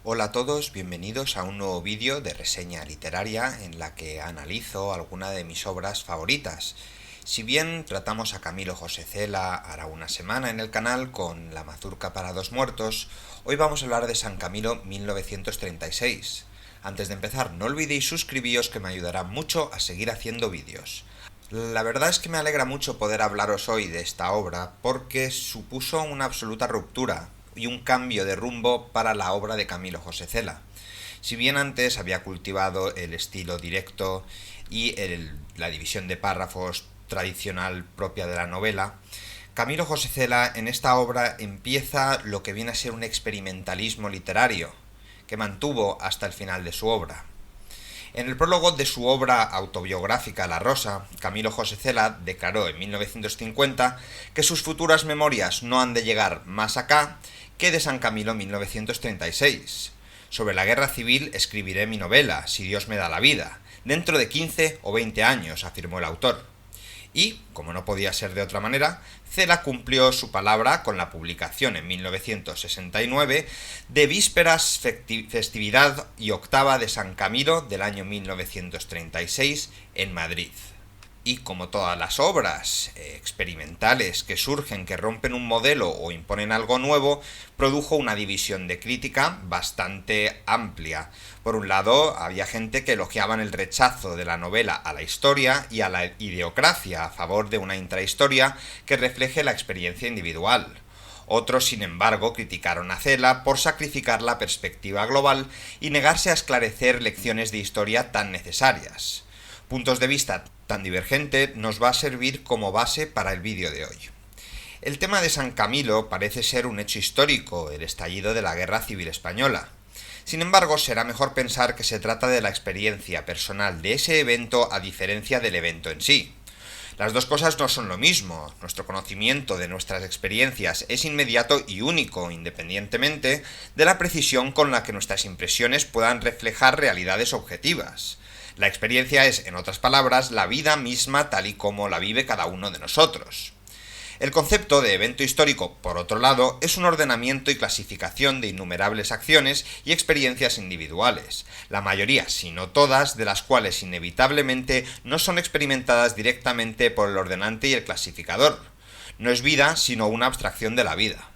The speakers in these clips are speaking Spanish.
Hola a todos, bienvenidos a un nuevo vídeo de reseña literaria en la que analizo alguna de mis obras favoritas. Si bien tratamos a Camilo José Cela hará una semana en el canal con La mazurca para dos muertos, hoy vamos a hablar de San Camilo 1936. Antes de empezar, no olvidéis suscribiros, que me ayudará mucho a seguir haciendo vídeos. La verdad es que me alegra mucho poder hablaros hoy de esta obra porque supuso una absoluta ruptura y un cambio de rumbo para la obra de Camilo José Cela. Si bien antes había cultivado el estilo directo y la división de párrafos tradicional propia de la novela, Camilo José Cela en esta obra empieza lo que viene a ser un experimentalismo literario, que mantuvo hasta el final de su obra. En el prólogo de su obra autobiográfica La Rosa, Camilo José Cela declaró en 1950 que sus futuras memorias no han de llegar más acá que de San Camilo 1936. Sobre la guerra civil escribiré mi novela, si Dios me da la vida, dentro de 15 o 20 años, afirmó el autor. Y, como no podía ser de otra manera, Cela cumplió su palabra con la publicación en 1969 de Vísperas, Festividad y Octava de San Camilo del año 1936 en Madrid. Y como todas las obras experimentales que surgen, que rompen un modelo o imponen algo nuevo, produjo una división de crítica bastante amplia. Por un lado, había gente que elogiaban el rechazo de la novela a la historia y a la idiocracia, a favor de una intrahistoria que refleje la experiencia individual. Otros, sin embargo, criticaron a Cela por sacrificar la perspectiva global y negarse a esclarecer lecciones de historia tan necesarias. Puntos de vista tan divergente nos va a servir como base para el vídeo de hoy. El tema de San Camilo parece ser un hecho histórico, el estallido de la Guerra Civil Española. Sin embargo, será mejor pensar que se trata de la experiencia personal de ese evento a diferencia del evento en sí. Las dos cosas no son lo mismo. Nuestro conocimiento de nuestras experiencias es inmediato y único, independientemente de la precisión con la que nuestras impresiones puedan reflejar realidades objetivas. La experiencia es, en otras palabras, la vida misma tal y como la vive cada uno de nosotros. El concepto de evento histórico, por otro lado, es un ordenamiento y clasificación de innumerables acciones y experiencias individuales, la mayoría, si no todas, de las cuales inevitablemente no son experimentadas directamente por el ordenante y el clasificador. No es vida, sino una abstracción de la vida.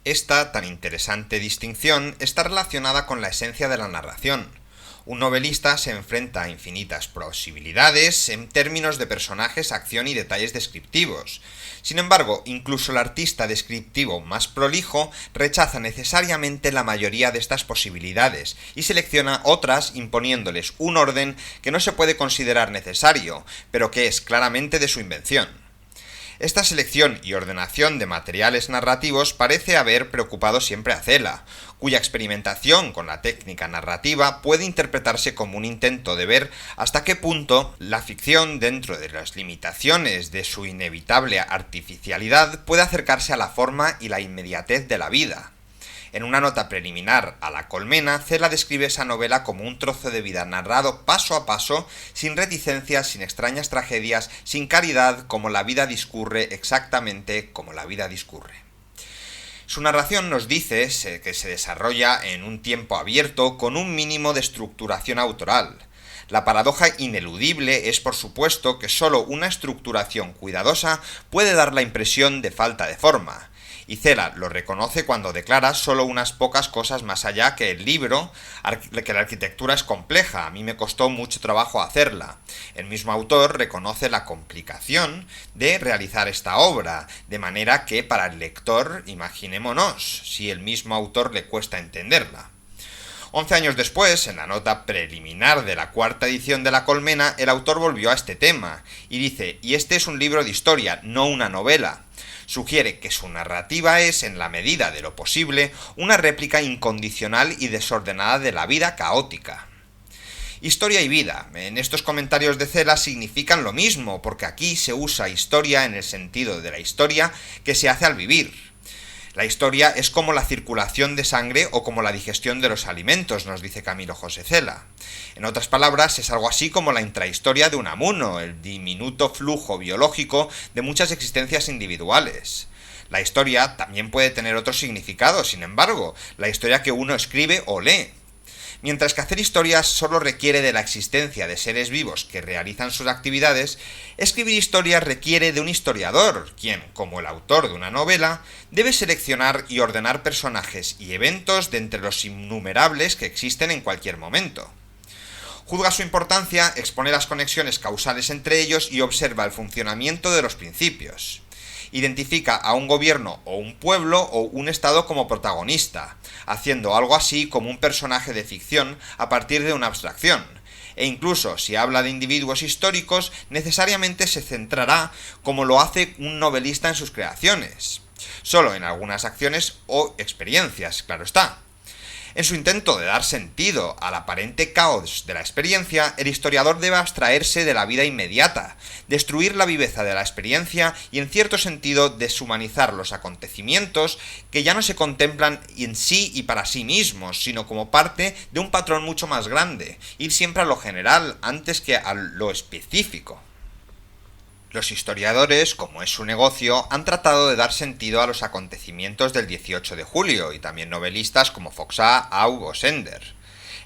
Esta tan interesante distinción está relacionada con la esencia de la narración. Un novelista se enfrenta a infinitas posibilidades en términos de personajes, acción y detalles descriptivos. Sin embargo, incluso el artista descriptivo más prolijo rechaza necesariamente la mayoría de estas posibilidades y selecciona otras imponiéndoles un orden que no se puede considerar necesario, pero que es claramente de su invención. Esta selección y ordenación de materiales narrativos parece haber preocupado siempre a Cela, cuya experimentación con la técnica narrativa puede interpretarse como un intento de ver hasta qué punto la ficción, dentro de las limitaciones de su inevitable artificialidad, puede acercarse a la forma y la inmediatez de la vida. En una nota preliminar a La colmena, Cela describe esa novela como un trozo de vida narrado paso a paso, sin reticencias, sin extrañas tragedias, sin caridad, como la vida discurre exactamente como la vida discurre. Su narración nos dice que se desarrolla en un tiempo abierto con un mínimo de estructuración autoral. La paradoja ineludible es, por supuesto, que sólo una estructuración cuidadosa puede dar la impresión de falta de forma. Y Cela lo reconoce cuando declara solo unas pocas cosas más allá que el libro, que la arquitectura es compleja, a mí me costó mucho trabajo hacerla. El mismo autor reconoce la complicación de realizar esta obra, de manera que para el lector, imaginémonos, si el mismo autor le cuesta entenderla. 11 años después, en la nota preliminar de la cuarta edición de La colmena, el autor volvió a este tema, y dice, y este es un libro de historia, no una novela. Sugiere que su narrativa es, en la medida de lo posible, una réplica incondicional y desordenada de la vida caótica. Historia y vida. En estos comentarios de Cela significan lo mismo, porque aquí se usa historia en el sentido de la historia que se hace al vivir. La historia es como la circulación de sangre o como la digestión de los alimentos, nos dice Camilo José Cela. En otras palabras, es algo así como la intrahistoria de Unamuno, el diminuto flujo biológico de muchas existencias individuales. La historia también puede tener otro significado, sin embargo, la historia que uno escribe o lee. Mientras que hacer historias solo requiere de la existencia de seres vivos que realizan sus actividades, escribir historias requiere de un historiador, quien, como el autor de una novela, debe seleccionar y ordenar personajes y eventos de entre los innumerables que existen en cualquier momento. Juzga su importancia, expone las conexiones causales entre ellos y observa el funcionamiento de los principios. Identifica a un gobierno o un pueblo o un estado como protagonista, haciendo algo así como un personaje de ficción a partir de una abstracción. E incluso si habla de individuos históricos, necesariamente se centrará como lo hace un novelista en sus creaciones. Solo en algunas acciones o experiencias, claro está. En su intento de dar sentido al aparente caos de la experiencia, el historiador debe abstraerse de la vida inmediata, destruir la viveza de la experiencia y, en cierto sentido, deshumanizar los acontecimientos que ya no se contemplan en sí y para sí mismos, sino como parte de un patrón mucho más grande, ir siempre a lo general antes que a lo específico. Los historiadores, como es su negocio, han tratado de dar sentido a los acontecimientos del 18 de julio, y también novelistas como Foxá, Aug o Sender.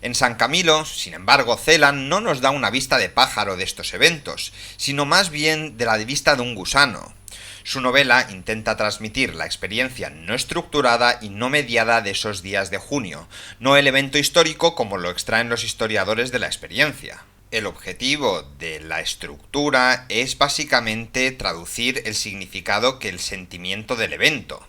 En San Camilo, sin embargo, Celan no nos da una vista de pájaro de estos eventos, sino más bien de la vista de un gusano. Su novela intenta transmitir la experiencia no estructurada y no mediada de esos días de junio, no el evento histórico como lo extraen los historiadores de la experiencia. El objetivo de la estructura es básicamente traducir el significado que el sentimiento del evento.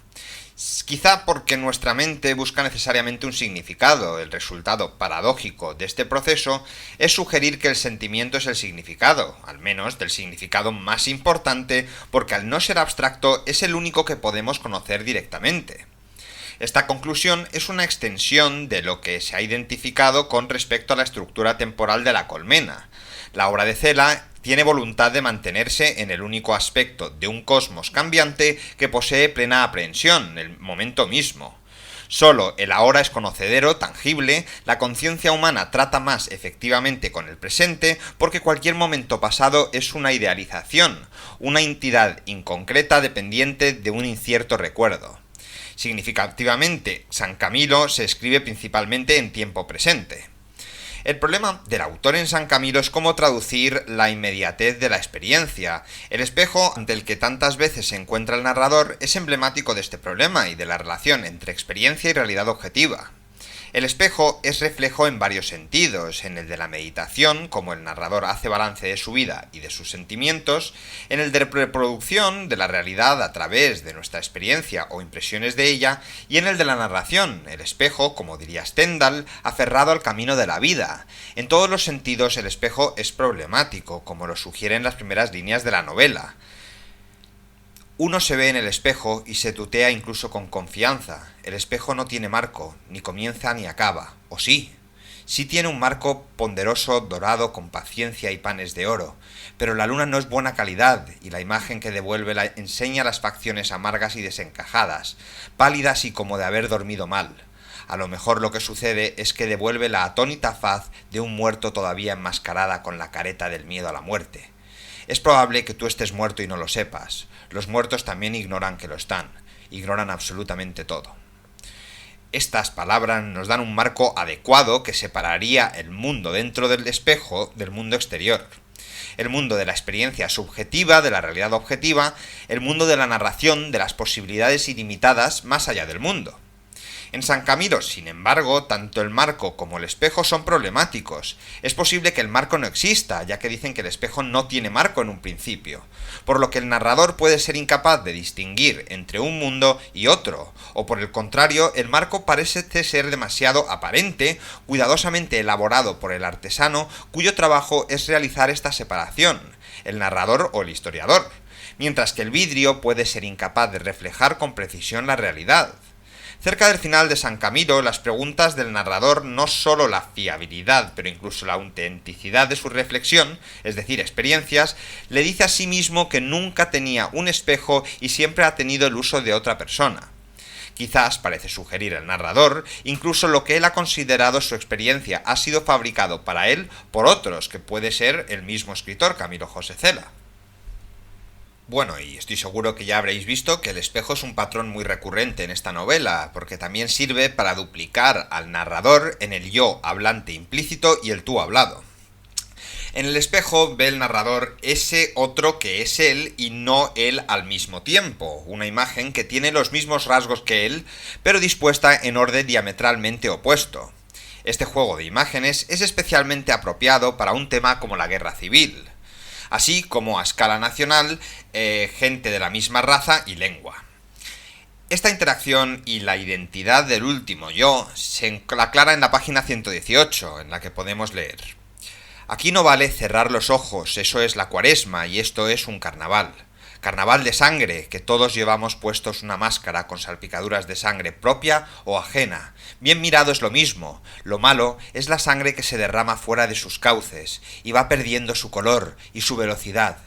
Quizá porque nuestra mente busca necesariamente un significado, el resultado paradójico de este proceso es sugerir que el sentimiento es el significado, al menos del significado más importante, porque al no ser abstracto es el único que podemos conocer directamente. Esta conclusión es una extensión de lo que se ha identificado con respecto a la estructura temporal de la colmena. La obra de Celan tiene voluntad de mantenerse en el único aspecto de un cosmos cambiante que posee plena aprehensión, el momento mismo. Solo el ahora es conocedero, tangible, la conciencia humana trata más efectivamente con el presente porque cualquier momento pasado es una idealización, una entidad inconcreta dependiente de un incierto recuerdo. Significativamente, San Camilo se escribe principalmente en tiempo presente. El problema del autor en San Camilo es cómo traducir la inmediatez de la experiencia. El espejo ante el que tantas veces se encuentra el narrador es emblemático de este problema y de la relación entre experiencia y realidad objetiva. El espejo es reflejo en varios sentidos, en el de la meditación, como el narrador hace balance de su vida y de sus sentimientos, en el de reproducción de la realidad a través de nuestra experiencia o impresiones de ella, y en el de la narración, el espejo, como diría Stendhal, aferrado al camino de la vida. En todos los sentidos el espejo es problemático, como lo sugieren las primeras líneas de la novela. Uno se ve en el espejo y se tutea incluso con confianza. El espejo no tiene marco, ni comienza ni acaba. ¿O sí? Sí tiene un marco ponderoso, dorado, con paciencia y panes de oro. Pero la luna no es buena calidad, y la imagen que devuelve enseña las facciones amargas y desencajadas, pálidas y como de haber dormido mal. A lo mejor lo que sucede es que devuelve la atónita faz de un muerto todavía enmascarada con la careta del miedo a la muerte. Es probable que tú estés muerto y no lo sepas. Los muertos también ignoran que lo están. Ignoran absolutamente todo. Estas palabras nos dan un marco adecuado que separaría el mundo dentro del espejo del mundo exterior. El mundo de la experiencia subjetiva, de la realidad objetiva, el mundo de la narración, de las posibilidades ilimitadas más allá del mundo. En San Camilo, sin embargo, tanto el marco como el espejo son problemáticos. Es posible que el marco no exista, ya que dicen que el espejo no tiene marco en un principio, por lo que el narrador puede ser incapaz de distinguir entre un mundo y otro, o por el contrario, el marco parece ser demasiado aparente, cuidadosamente elaborado por el artesano, cuyo trabajo es realizar esta separación, el narrador o el historiador, mientras que el vidrio puede ser incapaz de reflejar con precisión la realidad. Cerca del final de San Camilo, las preguntas del narrador no solo la fiabilidad, pero incluso la autenticidad de su reflexión, es decir, experiencias, le dice a sí mismo que nunca tenía un espejo y siempre ha tenido el uso de otra persona. Quizás, parece sugerir el narrador, incluso lo que él ha considerado su experiencia ha sido fabricado para él por otros, que puede ser el mismo escritor, Camilo José Cela. Bueno, y estoy seguro que ya habréis visto que el espejo es un patrón muy recurrente en esta novela, porque también sirve para duplicar al narrador en el yo hablante implícito y el tú hablado. En el espejo ve el narrador ese otro que es él y no él al mismo tiempo, una imagen que tiene los mismos rasgos que él, pero dispuesta en orden diametralmente opuesto. Este juego de imágenes es especialmente apropiado para un tema como la guerra civil, así como a escala nacional, gente de la misma raza y lengua. Esta interacción y la identidad del último yo se aclara en la página 118, en la que podemos leer: aquí no vale cerrar los ojos, eso es la Cuaresma y esto es un carnaval. Carnaval de sangre, que todos llevamos puestos una máscara con salpicaduras de sangre propia o ajena. Bien mirado es lo mismo, lo malo es la sangre que se derrama fuera de sus cauces y va perdiendo su color y su velocidad.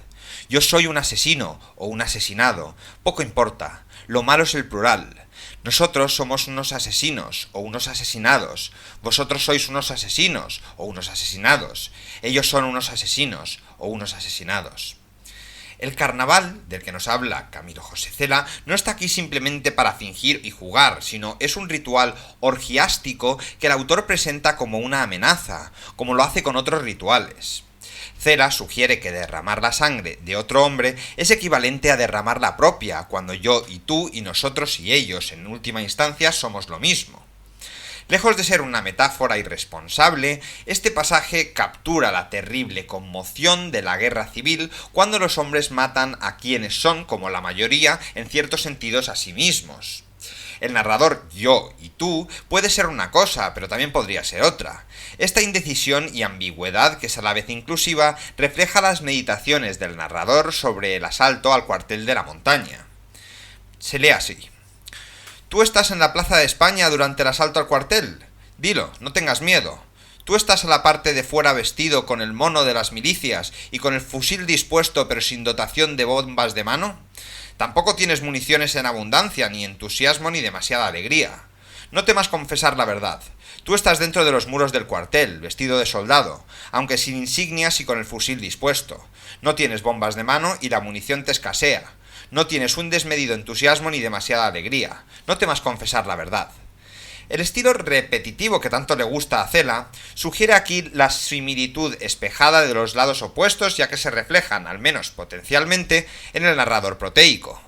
Yo soy un asesino o un asesinado, poco importa, lo malo es el plural. Nosotros somos unos asesinos o unos asesinados, vosotros sois unos asesinos o unos asesinados, ellos son unos asesinos o unos asesinados. El carnaval, del que nos habla Camilo José Cela, no está aquí simplemente para fingir y jugar, sino es un ritual orgiástico que el autor presenta como una amenaza, como lo hace con otros rituales. Cela sugiere que derramar la sangre de otro hombre es equivalente a derramar la propia, cuando yo y tú y nosotros y ellos, en última instancia, somos lo mismo. Lejos de ser una metáfora irresponsable, este pasaje captura la terrible conmoción de la guerra civil cuando los hombres matan a quienes son, como la mayoría, en ciertos sentidos a sí mismos. El narrador yo y tú puede ser una cosa, pero también podría ser otra. Esta indecisión y ambigüedad, que es a la vez inclusiva, refleja las meditaciones del narrador sobre el asalto al cuartel de la montaña. Se lee así: ¿tú estás en la Plaza de España durante el asalto al cuartel? Dilo, no tengas miedo. ¿Tú estás a la parte de fuera vestido con el mono de las milicias y con el fusil dispuesto pero sin dotación de bombas de mano? Tampoco tienes municiones en abundancia, ni entusiasmo, ni demasiada alegría. No temas confesar la verdad. Tú estás dentro de los muros del cuartel, vestido de soldado, aunque sin insignias y con el fusil dispuesto. No tienes bombas de mano y la munición te escasea. No tienes un desmedido entusiasmo ni demasiada alegría. No temas confesar la verdad. El estilo repetitivo que tanto le gusta a Cela sugiere aquí la similitud espejada de los lados opuestos, ya que se reflejan, al menos potencialmente, en el narrador proteico.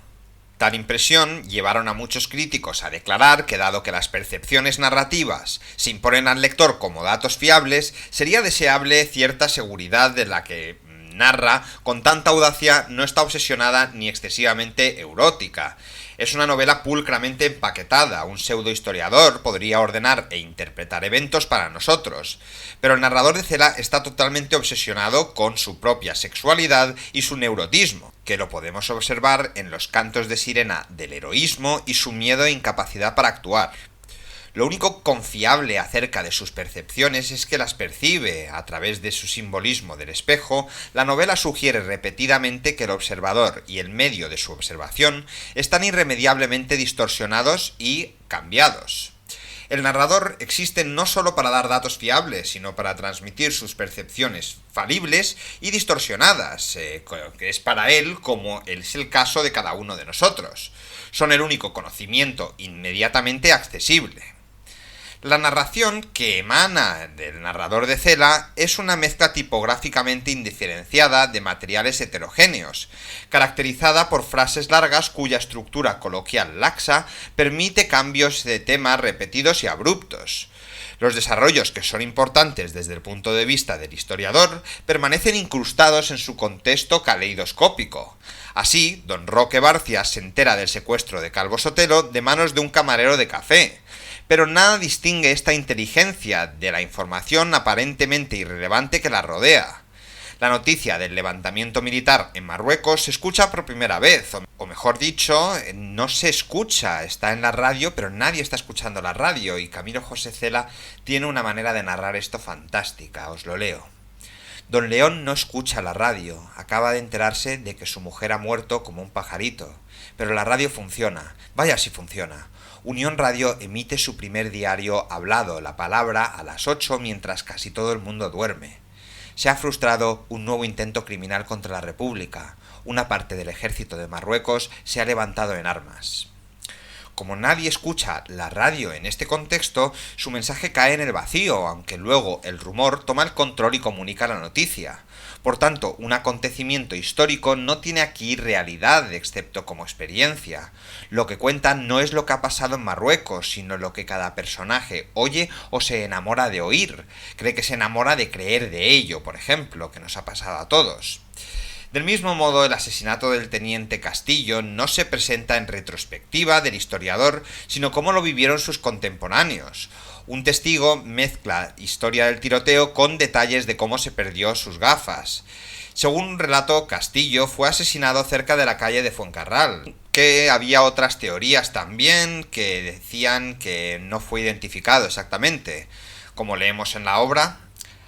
Tal impresión llevaron a muchos críticos a declarar que, dado que las percepciones narrativas se imponen al lector como datos fiables, sería deseable cierta seguridad de la que narra con tanta audacia no está obsesionada ni excesivamente neurótica. Es una novela pulcramente empaquetada, un pseudohistoriador podría ordenar e interpretar eventos para nosotros, pero el narrador de Cela está totalmente obsesionado con su propia sexualidad y su neurotismo, que lo podemos observar en los cantos de sirena del heroísmo y su miedo e incapacidad para actuar. Lo único confiable acerca de sus percepciones es que las percibe a través de su simbolismo del espejo. La novela sugiere repetidamente que el observador y el medio de su observación están irremediablemente distorsionados y cambiados. El narrador existe no solo para dar datos fiables, sino para transmitir sus percepciones falibles y distorsionadas, que es para él como es el caso de cada uno de nosotros. Son el único conocimiento inmediatamente accesible. La narración que emana del narrador de Cela es una mezcla tipográficamente indiferenciada de materiales heterogéneos, caracterizada por frases largas cuya estructura coloquial laxa permite cambios de tema repetidos y abruptos. Los desarrollos que son importantes desde el punto de vista del historiador permanecen incrustados en su contexto caleidoscópico. Así, don Roque Barcia se entera del secuestro de Calvo Sotelo de manos de un camarero de café, pero nada distingue esta inteligencia de la información aparentemente irrelevante que la rodea. La noticia del levantamiento militar en Marruecos se escucha por primera vez, o mejor dicho, no se escucha, está en la radio, pero nadie está escuchando la radio, y Camilo José Cela tiene una manera de narrar esto fantástica, os lo leo. Don León no escucha la radio, acaba de enterarse de que su mujer ha muerto como un pajarito, pero la radio funciona, vaya si funciona. Unión Radio emite su primer diario hablado, La Palabra, a las 8 mientras casi todo el mundo duerme. Se ha frustrado un nuevo intento criminal contra la República. una parte del ejército de Marruecos se ha levantado en armas. Como nadie escucha la radio en este contexto, su mensaje cae en el vacío, aunque luego el rumor toma el control y comunica la noticia. Por tanto, un acontecimiento histórico no tiene aquí realidad, excepto como experiencia. Lo que cuenta no es lo que ha pasado en Marruecos, sino lo que cada personaje oye o se enamora de oír. Cree que se enamora de creer de ello, por ejemplo, que nos ha pasado a todos. Del mismo modo, el asesinato del teniente Castillo no se presenta en retrospectiva del historiador, sino como lo vivieron sus contemporáneos. Un testigo mezcla historia del tiroteo con detalles de cómo se perdió sus gafas. Según un relato, Castillo fue asesinado cerca de la calle de Fuencarral, que había otras teorías también que decían que no fue identificado exactamente. Como leemos en la obra,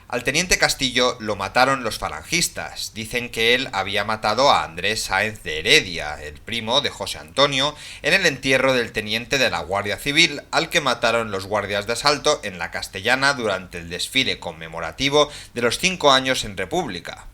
al teniente Castillo lo mataron los falangistas. Dicen que él había matado a Andrés Sáenz de Heredia, el primo de José Antonio, en el entierro del teniente de la Guardia Civil, al que mataron los guardias de asalto en la Castellana durante el desfile conmemorativo de los 5 años en República.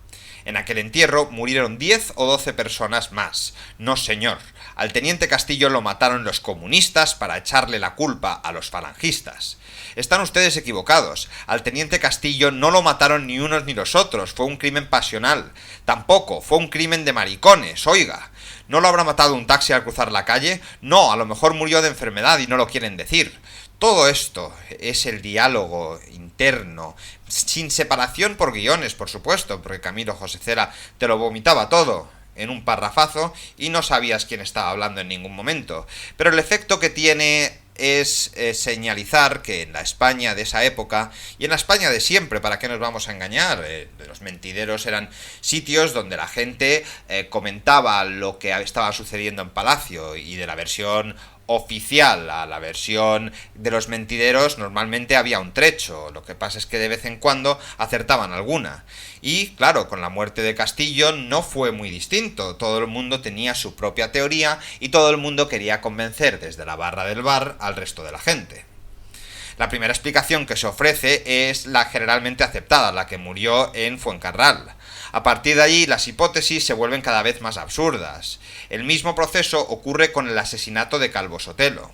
En aquel entierro murieron 10 o 12 personas más. No, señor. Al teniente Castillo lo mataron los comunistas para echarle la culpa a los falangistas. Están ustedes equivocados. Al teniente Castillo no lo mataron ni unos ni los otros. Fue un crimen pasional. Tampoco fue un crimen de maricones, oiga. ¿No lo habrá matado un taxi al cruzar la calle? No, a lo mejor murió de enfermedad y no lo quieren decir. Todo esto es el diálogo interno, sin separación por guiones, por supuesto, porque Camilo José Cela te lo vomitaba todo en un parrafazo y no sabías quién estaba hablando en ningún momento. Pero el efecto que tiene es señalizar que en la España de esa época, y en la España de siempre, ¿para qué nos vamos a engañar? Los mentideros eran sitios donde la gente comentaba lo que estaba sucediendo en Palacio, y de la versión oficial a la versión de los mentideros normalmente había un trecho. Lo que pasa es que de vez en cuando acertaban alguna. Y claro, con la muerte de Castillo no fue muy distinto. Todo el mundo tenía su propia teoría y todo el mundo quería convencer desde la barra del bar al resto de la gente. La primera explicación que se ofrece es la generalmente aceptada, la que murió en Fuencarral. A partir de allí, las hipótesis se vuelven cada vez más absurdas. El mismo proceso ocurre con el asesinato de Calvo Sotelo.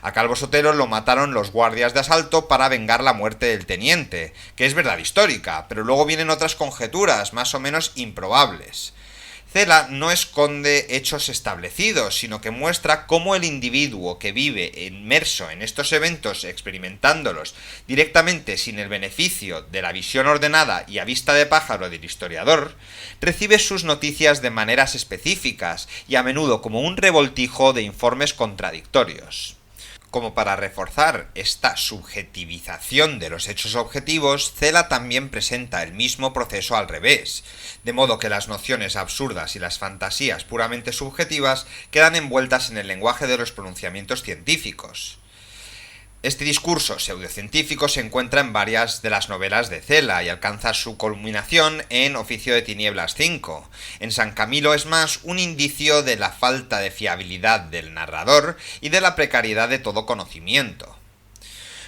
A Calvo Sotelo lo mataron los guardias de asalto para vengar la muerte del teniente, que es verdad histórica, pero luego vienen otras conjeturas, más o menos improbables. Cela no esconde hechos establecidos, sino que muestra cómo el individuo que vive inmerso en estos eventos, experimentándolos directamente sin el beneficio de la visión ordenada y a vista de pájaro del historiador, recibe sus noticias de maneras específicas y a menudo como un revoltijo de informes contradictorios. Como para reforzar esta subjetivización de los hechos objetivos, Cela también presenta el mismo proceso al revés, de modo que las nociones absurdas y las fantasías puramente subjetivas quedan envueltas en el lenguaje de los pronunciamientos científicos. Este discurso pseudocientífico se encuentra en varias de las novelas de Cela y alcanza su culminación en Oficio de Tinieblas 5. En San Camilo es más un indicio de la falta de fiabilidad del narrador y de la precariedad de todo conocimiento.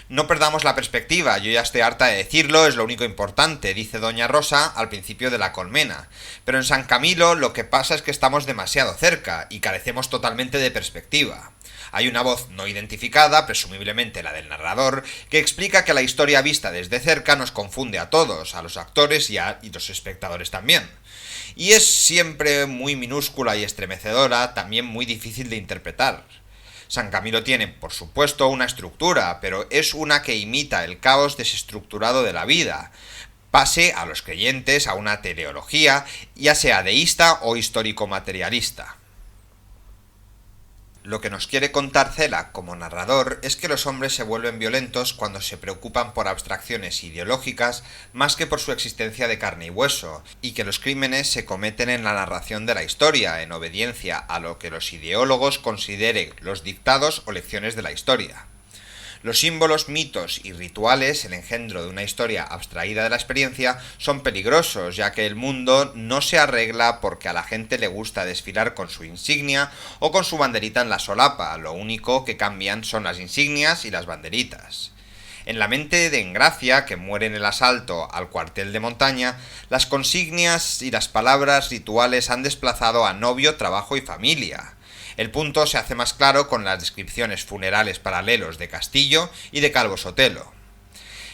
No perdamos la perspectiva, yo ya estoy harta de decirlo, es lo único importante, dice Doña Rosa al principio de La Colmena. Pero en San Camilo lo que pasa es que estamos demasiado cerca y carecemos totalmente de perspectiva. Hay una voz no identificada, presumiblemente la del narrador, que explica que la historia vista desde cerca nos confunde a todos, a los actores y los espectadores también. Y es siempre muy minúscula y estremecedora, también muy difícil de interpretar. San Camilo tiene, por supuesto, una estructura, pero es una que imita el caos desestructurado de la vida. Pase a los creyentes a una teleología, ya sea deísta o histórico-materialista. Lo que nos quiere contar Cela como narrador es que los hombres se vuelven violentos cuando se preocupan por abstracciones ideológicas más que por su existencia de carne y hueso, y que los crímenes se cometen en la narración de la historia, en obediencia a lo que los ideólogos consideren los dictados o lecciones de la historia. Los símbolos, mitos y rituales, el engendro de una historia abstraída de la experiencia, son peligrosos, ya que el mundo no se arregla porque a la gente le gusta desfilar con su insignia o con su banderita en la solapa, lo único que cambian son las insignias y las banderitas. En la mente de Engracia, que muere en el asalto al cuartel de montaña, las consignias y las palabras rituales han desplazado a novio, trabajo y familia. El punto se hace más claro con las descripciones funerales paralelos de Castillo y de Calvo Sotelo.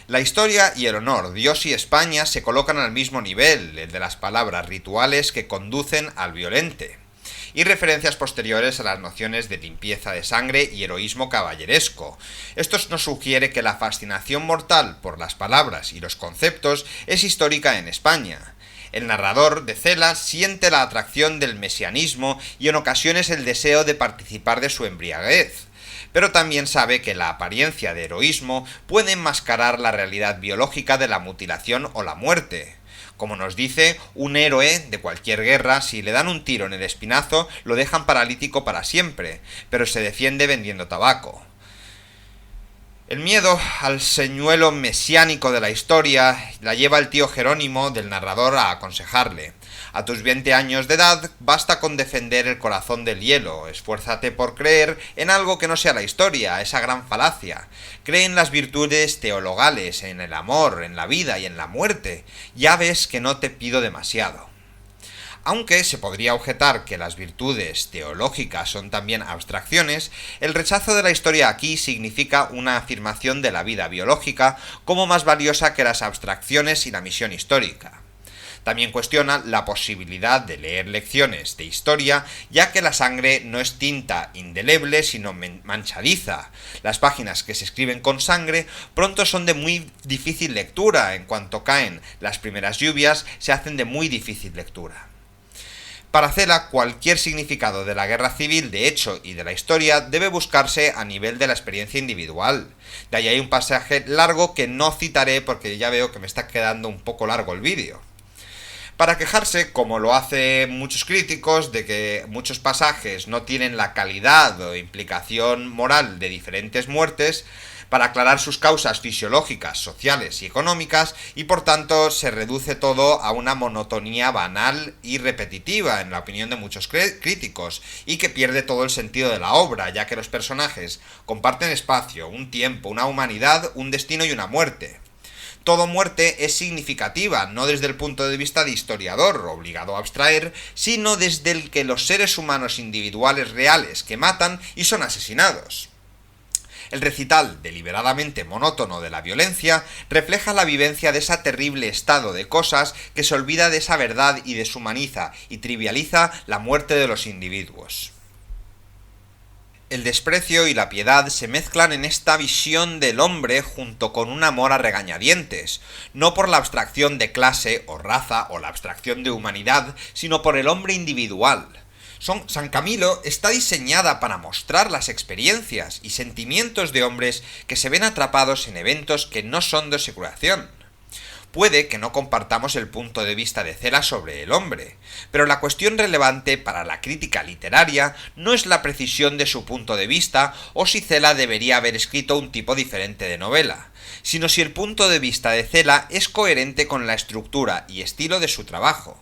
La historia y el honor, Dios y España se colocan al mismo nivel, el de las palabras rituales que conducen al violente, y referencias posteriores a las nociones de limpieza de sangre y heroísmo caballeresco. Esto nos sugiere que la fascinación mortal por las palabras y los conceptos es histórica en España. El narrador de Cela siente la atracción del mesianismo y en ocasiones el deseo de participar de su embriaguez, pero también sabe que la apariencia de heroísmo puede enmascarar la realidad biológica de la mutilación o la muerte. Como nos dice, un héroe de cualquier guerra, si le dan un tiro en el espinazo, lo dejan paralítico para siempre, pero se defiende vendiendo tabaco. El miedo al señuelo mesiánico de la historia la lleva el tío Jerónimo del narrador a aconsejarle: a tus 20 años de edad basta con defender el corazón del hielo, esfuérzate por creer en algo que no sea la historia, esa gran falacia. Cree en las virtudes teologales, en el amor, en la vida y en la muerte. Ya ves que no te pido demasiado. Aunque se podría objetar que las virtudes teológicas son también abstracciones, el rechazo de la historia aquí significa una afirmación de la vida biológica como más valiosa que las abstracciones y la misión histórica. También cuestiona la posibilidad de leer lecciones de historia, ya que la sangre no es tinta indeleble, sino manchadiza. Las páginas que se escriben con sangre pronto son de muy difícil lectura. En cuanto caen las primeras lluvias, se hacen de muy difícil lectura. Para Cela, cualquier significado de la guerra civil, de hecho, y de la historia debe buscarse a nivel de la experiencia individual. De ahí hay un pasaje largo que no citaré porque ya veo que me está quedando un poco largo el vídeo. Para quejarse, como lo hacen muchos críticos, de que muchos pasajes no tienen la calidad o implicación moral de diferentes muertes, para aclarar sus causas fisiológicas, sociales y económicas, y por tanto se reduce todo a una monotonía banal y repetitiva, en la opinión de muchos críticos, y que pierde todo el sentido de la obra, ya que los personajes comparten espacio, un tiempo, una humanidad, un destino y una muerte. Toda muerte es significativa, no desde el punto de vista de historiador, obligado a abstraer, sino desde el que los seres humanos individuales reales que matan y son asesinados. El recital deliberadamente monótono de la violencia refleja la vivencia de ese terrible estado de cosas que se olvida de esa verdad y deshumaniza y trivializa la muerte de los individuos. El desprecio y la piedad se mezclan en esta visión del hombre junto con un amor a regañadientes, no por la abstracción de clase o raza o la abstracción de humanidad, sino por el hombre individual. San Camilo está diseñada para mostrar las experiencias y sentimientos de hombres que se ven atrapados en eventos que no son de su creación. Puede que no compartamos el punto de vista de Cela sobre el hombre, pero la cuestión relevante para la crítica literaria no es la precisión de su punto de vista o si Cela debería haber escrito un tipo diferente de novela, sino si el punto de vista de Cela es coherente con la estructura y estilo de su trabajo.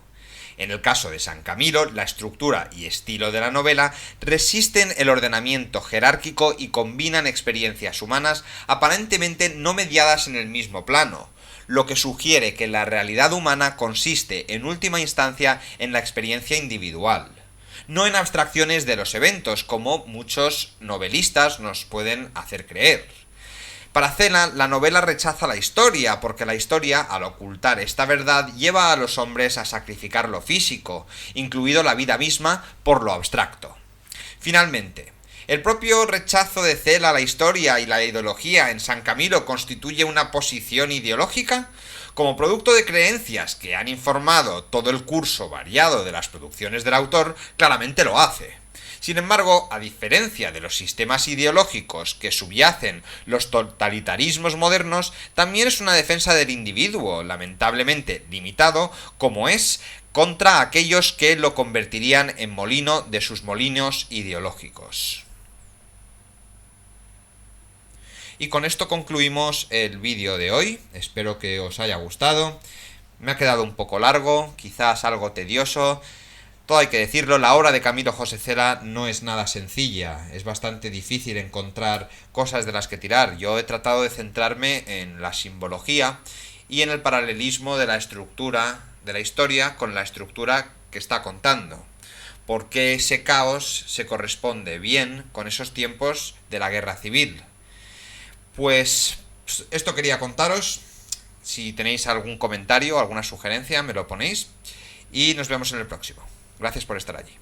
En el caso de San Camilo, la estructura y estilo de la novela resisten el ordenamiento jerárquico y combinan experiencias humanas aparentemente no mediadas en el mismo plano, lo que sugiere que la realidad humana consiste en última instancia en la experiencia individual, no en abstracciones de los eventos, como muchos novelistas nos pueden hacer creer. Para Cela, la novela rechaza la historia, porque la historia, al ocultar esta verdad, lleva a los hombres a sacrificar lo físico, incluido la vida misma, por lo abstracto. Finalmente, el propio rechazo de Cela a la historia y la ideología en San Camilo constituye una posición ideológica. Como producto de creencias que han informado todo el curso variado de las producciones del autor, claramente lo hace. Sin embargo, a diferencia de los sistemas ideológicos que subyacen los totalitarismos modernos, también es una defensa del individuo, lamentablemente limitado, como es, contra aquellos que lo convertirían en molino de sus molinos ideológicos. Y con esto concluimos el vídeo de hoy, espero que os haya gustado. Me ha quedado un poco largo, quizás algo tedioso. Todo hay que decirlo, la obra de Camilo José Cela no es nada sencilla, es bastante difícil encontrar cosas de las que tirar. Yo he tratado de centrarme en la simbología y en el paralelismo de la estructura de la historia con la estructura que está contando. Porque ese caos se corresponde bien con esos tiempos de la guerra civil. Pues esto quería contaros. Si tenéis algún comentario o alguna sugerencia, me lo ponéis. Y nos vemos en el próximo. Gracias por estar allí.